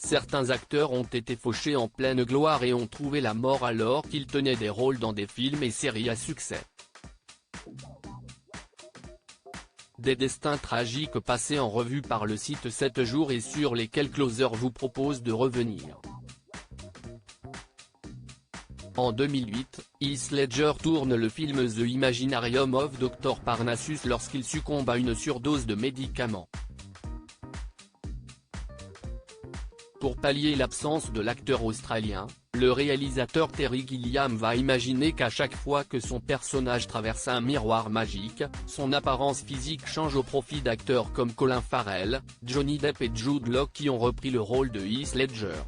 certains acteurs ont été fauchés en pleine gloire et ont trouvé la mort alors qu'ils tenaient des rôles dans des films et séries à succès. Des destins tragiques passés en revue par le site 7 jours et sur lesquels Closer vous propose de revenir. En 2008, Heath Ledger tourne le film The Imaginarium of Dr Parnassus lorsqu'il succombe à une surdose de médicaments. Pour pallier l'absence de l'acteur australien, le réalisateur Terry Gilliam va imaginer qu'à chaque fois que son personnage traverse un miroir magique, son apparence physique change au profit d'acteurs comme Colin Farrell, Johnny Depp et Jude Law qui ont repris le rôle de Heath Ledger.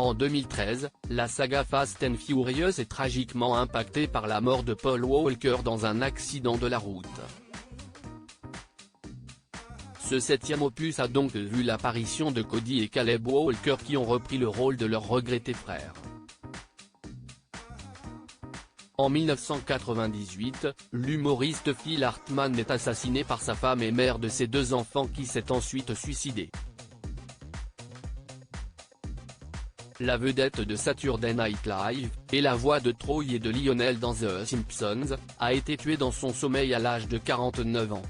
En 2013, la saga Fast and Furious est tragiquement impactée par la mort de Paul Walker dans un accident de la route. Ce 7e opus a donc vu l'apparition de Cody et Caleb Walker qui ont repris le rôle de leurs regrettés frères. En 1998, l'humoriste Phil Hartman est assassiné par sa femme et mère de ses 2 enfants qui s'est ensuite suicidé. La vedette de Saturday Night Live, et la voix de Troy et de Lionel dans The Simpsons, a été tuée dans son sommeil à l'âge de 49 ans.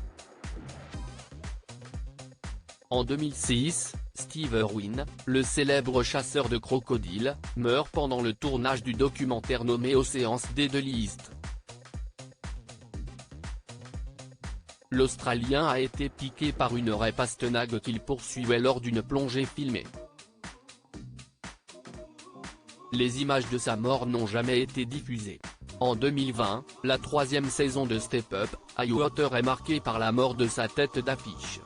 En 2006, Steve Irwin, le célèbre chasseur de crocodiles, meurt pendant le tournage du documentaire nommé Ocean's 8 de List. L'Australien a été piqué par une raie pastenague qu'il poursuivait lors d'une plongée filmée. Les images de sa mort n'ont jamais été diffusées. En 2020, la 3e saison de Step Up, High Water est marquée par la mort de sa tête d'affiche.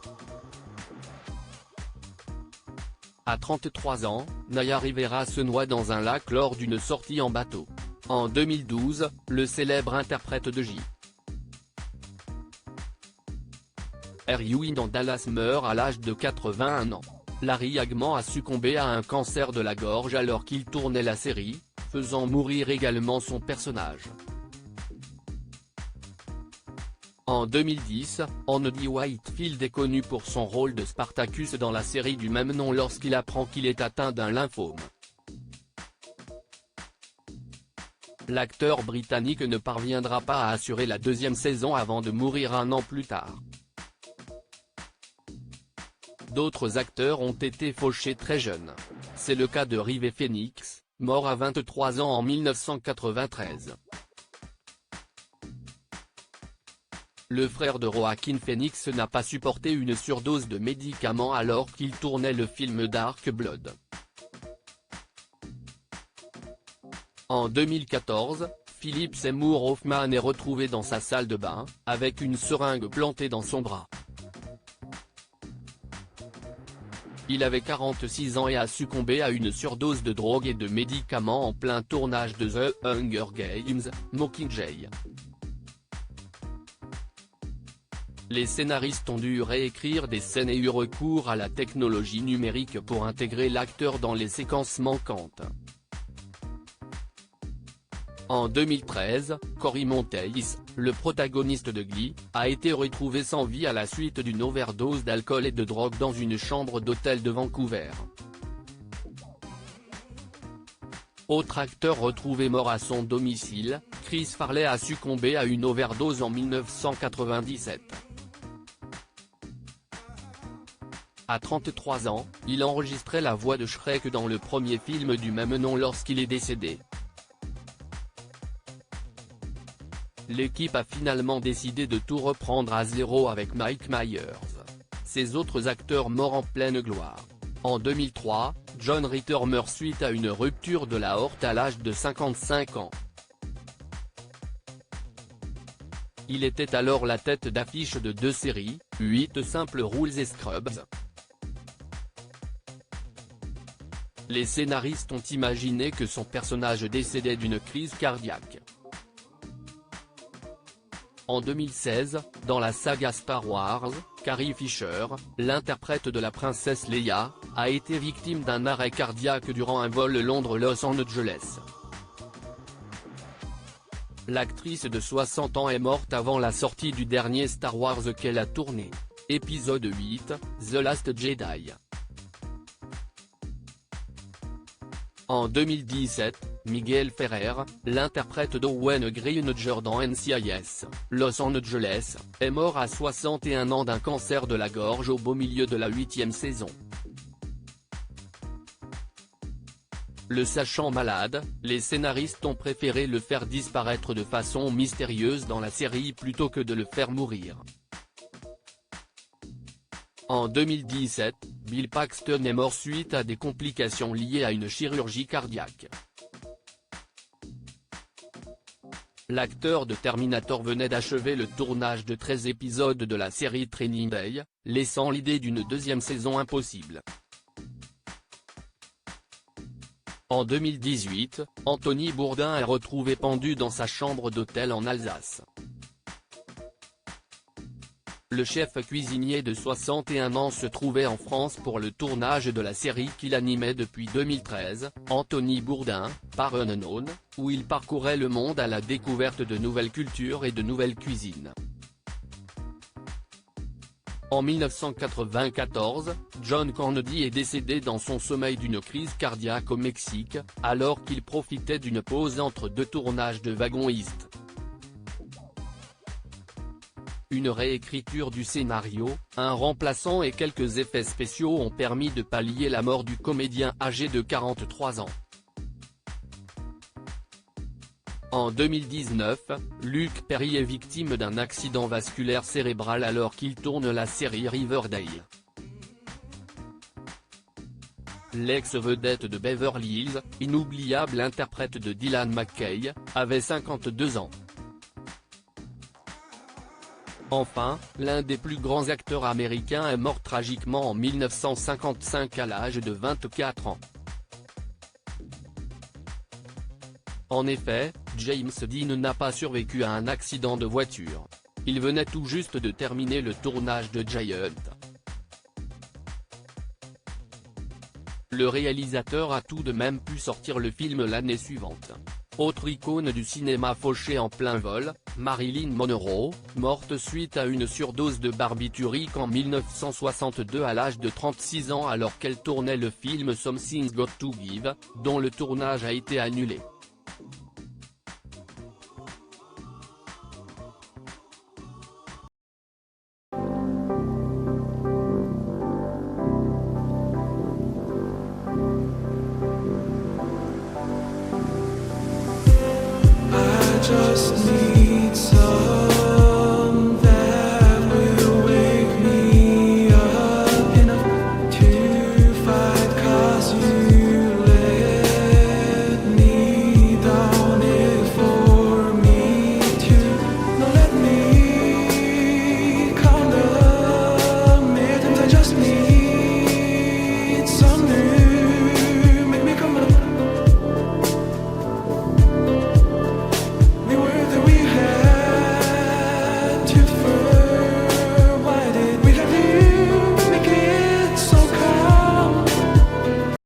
À 33 ans, Naya Rivera se noie dans un lac lors d'une sortie en bateau. En 2012, le célèbre interprète de J. R. Ewing dans Dallas meurt à l'âge de 81 ans. Larry Hagman a succombé à un cancer de la gorge alors qu'il tournait la série, faisant mourir également son personnage. En 2010, Andy Whitefield est connu pour son rôle de Spartacus dans la série du même nom lorsqu'il apprend qu'il est atteint d'un lymphome. L'acteur britannique ne parviendra pas à assurer la 2e saison avant de mourir un an plus tard. D'autres acteurs ont été fauchés très jeunes. C'est le cas de River Phoenix, mort à 23 ans en 1993. Le frère de Joaquin Phoenix n'a pas supporté une surdose de médicaments alors qu'il tournait le film Dark Blood. En 2014, Philip Seymour Hoffman est retrouvé dans sa salle de bain, avec une seringue plantée dans son bras. Il avait 46 ans et a succombé à une surdose de drogue et de médicaments en plein tournage de The Hunger Games, Mockingjay. Les scénaristes ont dû réécrire des scènes et eu recours à la technologie numérique pour intégrer l'acteur dans les séquences manquantes. En 2013, Corey Monteith, le protagoniste de Glee, a été retrouvé sans vie à la suite d'une overdose d'alcool et de drogue dans une chambre d'hôtel de Vancouver. Autre acteur retrouvé mort à son domicile, Chris Farley a succombé à une overdose en 1997. À 33 ans, il enregistrait la voix de Shrek dans le premier film du même nom lorsqu'il est décédé. L'équipe a finalement décidé de tout reprendre à zéro avec Mike Myers. Ses autres acteurs morts en pleine gloire. En 2003, John Ritter meurt suite à une rupture de l'aorte à l'âge de 55 ans. Il était alors la tête d'affiche de 2 séries, 8 Simple Rules et Scrubs. Les scénaristes ont imaginé que son personnage décédait d'une crise cardiaque. En 2016, dans la saga Star Wars, Carrie Fisher, l'interprète de la princesse Leia, a été victime d'un arrêt cardiaque durant un vol Londres-Los Angeles. L'actrice de 60 ans est morte avant la sortie du dernier Star Wars qu'elle a tourné. Épisode 8, The Last Jedi. En 2017, Miguel Ferrer, l'interprète d'Owen Grainger dans NCIS, Los Angeles, est mort à 61 ans d'un cancer de la gorge au beau milieu de la 8e saison. Le sachant malade, les scénaristes ont préféré le faire disparaître de façon mystérieuse dans la série plutôt que de le faire mourir. En 2017, Bill Paxton est mort suite à des complications liées à une chirurgie cardiaque. L'acteur de Terminator venait d'achever le tournage de 13 épisodes de la série Training Day, laissant l'idée d'une deuxième saison impossible. En 2018, Anthony Bourdain est retrouvé pendu dans sa chambre d'hôtel en Alsace. Le chef cuisinier de 61 ans se trouvait en France pour le tournage de la série qu'il animait depuis 2013, Anthony Bourdain, par Unknown, où il parcourait le monde à la découverte de nouvelles cultures et de nouvelles cuisines. En 1994, John Kennedy est décédé dans son sommeil d'une crise cardiaque au Mexique, alors qu'il profitait d'une pause entre deux tournages de Wagon East. Une réécriture du scénario, un remplaçant et quelques effets spéciaux ont permis de pallier la mort du comédien âgé de 43 ans. En 2019, Luke Perry est victime d'un accident vasculaire cérébral alors qu'il tourne la série Riverdale. L'ex-vedette de Beverly Hills, inoubliable interprète de Dylan McKay, avait 52 ans. Enfin, l'un des plus grands acteurs américains est mort tragiquement en 1955 à l'âge de 24 ans. En effet, James Dean n'a pas survécu à un accident de voiture. Il venait tout juste de terminer le tournage de Giant. Le réalisateur a tout de même pu sortir le film l'année suivante. Autre icône du cinéma fauchée en plein vol, Marilyn Monroe, morte suite à une surdose de barbiturique en 1962 à l'âge de 36 ans alors qu'elle tournait le film Something's Got to Give, dont le tournage a été annulé. Just need